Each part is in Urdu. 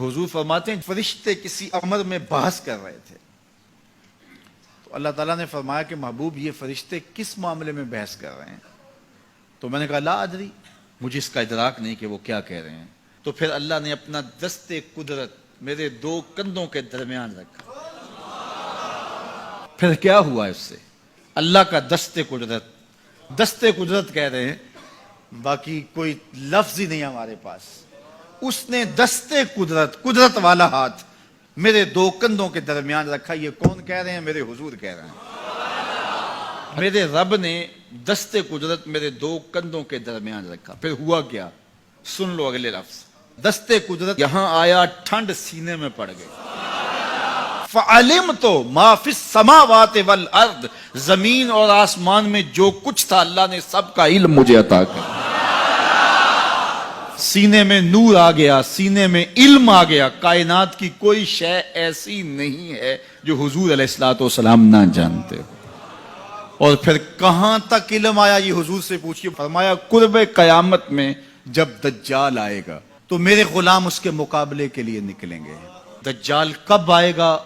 حضور فرماتے ہیں فرشتے کسی امر میں بحث کر رہے تھے، تو اللہ تعالیٰ نے فرمایا کہ محبوب یہ فرشتے کس معاملے میں بحث کر رہے ہیں؟ تو میں نے کہا لا ادری، مجھے اس کا ادراک نہیں کہ وہ کیا کہہ رہے ہیں۔ تو پھر اللہ نے اپنا دست قدرت میرے دو کندھوں کے درمیان رکھا۔ پھر کیا ہوا اس سے؟ اللہ کا دست قدرت کہہ رہے ہیں، باقی کوئی لفظ ہی نہیں ہمارے پاس۔ اس نے دست قدرت والا ہاتھ میرے دو کندھوں کے درمیان رکھا۔ یہ کون کہہ رہے ہیں؟ میرے حضور کہہ رہے ہیں۔ میرے رب نے دست قدرت میرے دو کندھوں کے درمیان رکھا۔ پھر ہوا کیا؟ سن لو اگلے لفظ۔ دست قدرت یہاں آیا، ٹھنڈ سینے میں پڑ گئی۔ فَعَلِمْتُ مَا فِي السَّمَاوَاتِ وَالْأَرْضِ، زمین اور آسمان میں جو کچھ تھا اللہ نے سب کا علم مجھے عطا کیا۔ سینے میں نور آ گیا، سینے میں علم آ گیا۔ کائنات کی کوئی شے ایسی نہیں ہے جو حضور علیہ الصلوۃ والسلام نہ جانتے ہو۔ اور پھر کہاں تک علم آیا یہ حضور سے پوچھیے۔ فرمایا قرب قیامت میں جب دجال آئے گا تو میرے غلام اس کے مقابلے کے لیے نکلیں گے۔ دجال کب آئے گا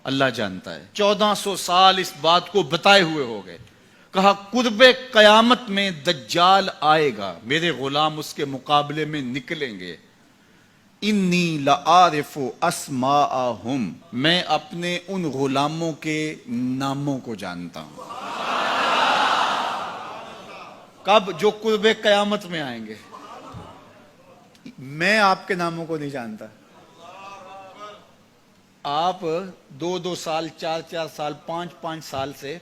اللہ جانتا ہے۔ 1400 سال اس بات کو بتائے ہوئے ہو گئے۔ کہا قرب قیامت میں دجال آئے گا، میرے غلام اس کے مقابلے میں نکلیں گے۔ انی لعارف اسماءہم، میں اپنے ان غلاموں کے ناموں کو جانتا ہوں۔ کب؟ جو قرب قیامت میں آئیں گے۔ میں آپ کے ناموں کو نہیں جانتا۔ آپ 2 سال 4 سال 5 سال سے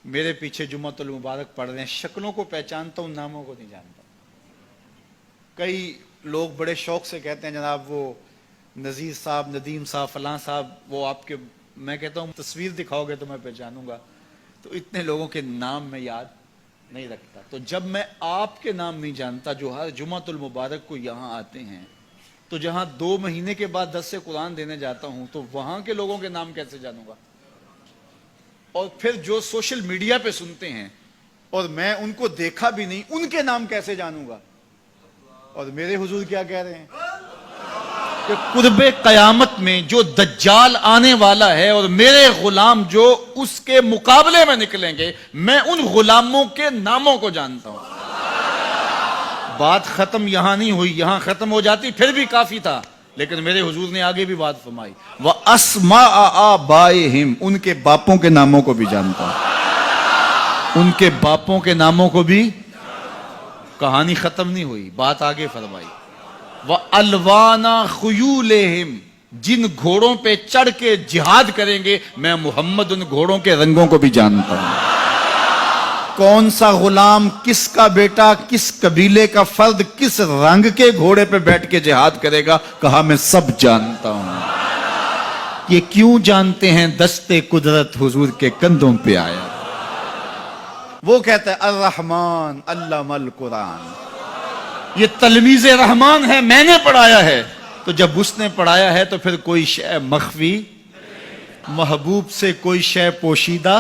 میرے پیچھے جمعۃ المبارک پڑھ رہے ہیں، شکلوں کو پہچانتا ہوں، ناموں کو نہیں جانتا۔ کئی لوگ بڑے شوق سے کہتے ہیں جناب وہ نذیر صاحب، ندیم صاحب، فلاں صاحب، وہ آپ کے، میں کہتا ہوں تصویر دکھاؤ گے تو میں پہچانوں گا۔ تو اتنے لوگوں کے نام میں یاد نہیں رکھتا۔ تو جب میں آپ کے نام نہیں جانتا جو ہر جمعۃ المبارک کو یہاں آتے ہیں، تو جہاں 2 مہینے کے بعد درس قرآن دینے جاتا ہوں تو وہاں کے لوگوں کے نام کیسے جانوں گا؟ اور پھر جو سوشل میڈیا پہ سنتے ہیں اور میں ان کو دیکھا بھی نہیں، ان کے نام کیسے جانوں گا؟ اور میرے حضور کیا کہہ رہے ہیں کہ قرب قیامت میں جو دجال آنے والا ہے اور میرے غلام جو اس کے مقابلے میں نکلیں گے، میں ان غلاموں کے ناموں کو جانتا ہوں۔ بات ختم یہاں نہیں ہوئی، یہاں ختم ہو جاتی پھر بھی کافی تھا، لیکن میرے حضور نے آگے بھی بات فرمائی۔ وَأَسْمَاءَ آبَائِهِمْ، ان کے باپوں کے ناموں کو بھی جانتا ہوں۔ ان کے باپوں کے ناموں کو بھی۔ کہانی ختم نہیں ہوئی، بات آگے فرمائی۔ وَأَلْوَانَ خُيُولِهِمْ، جن گھوڑوں پہ چڑھ کے جہاد کریں گے میں محمد ان گھوڑوں کے رنگوں کو بھی جانتا ہوں۔ کون سا غلام، کس کا بیٹا، کس قبیلے کا فرد کس رنگ کے گھوڑے پہ بیٹھ کے جہاد کرے گا، کہا میں سب جانتا ہوں۔ یہ کیوں جانتے ہیں؟ دست قدرت حضور کے کندھوں پہ آیا۔ وہ کہتا ہے الرحمن علم القرآن، یہ تلمیذ رحمان ہے، میں نے پڑھایا ہے۔ تو جب اس نے پڑھایا ہے تو پھر کوئی شے مخفی، محبوب سے کوئی شے پوشیدہ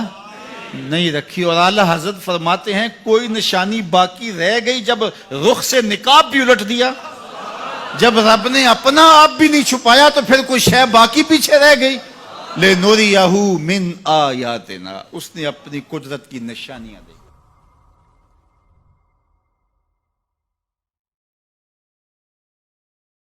نہیں رکھی۔ اور اعلیٰ حضرت فرماتے ہیں کوئی نشانی باقی رہ گئی جب رخ سے نقاب بھی الٹ دیا، جب رب نے اپنا آپ بھی نہیں چھپایا تو پھر کوئی شے باقی پیچھے رہ گئی۔ لِنُرِيَهُ مِنْ آیاتنا، اس نے اپنی قدرت کی نشانیاں دی۔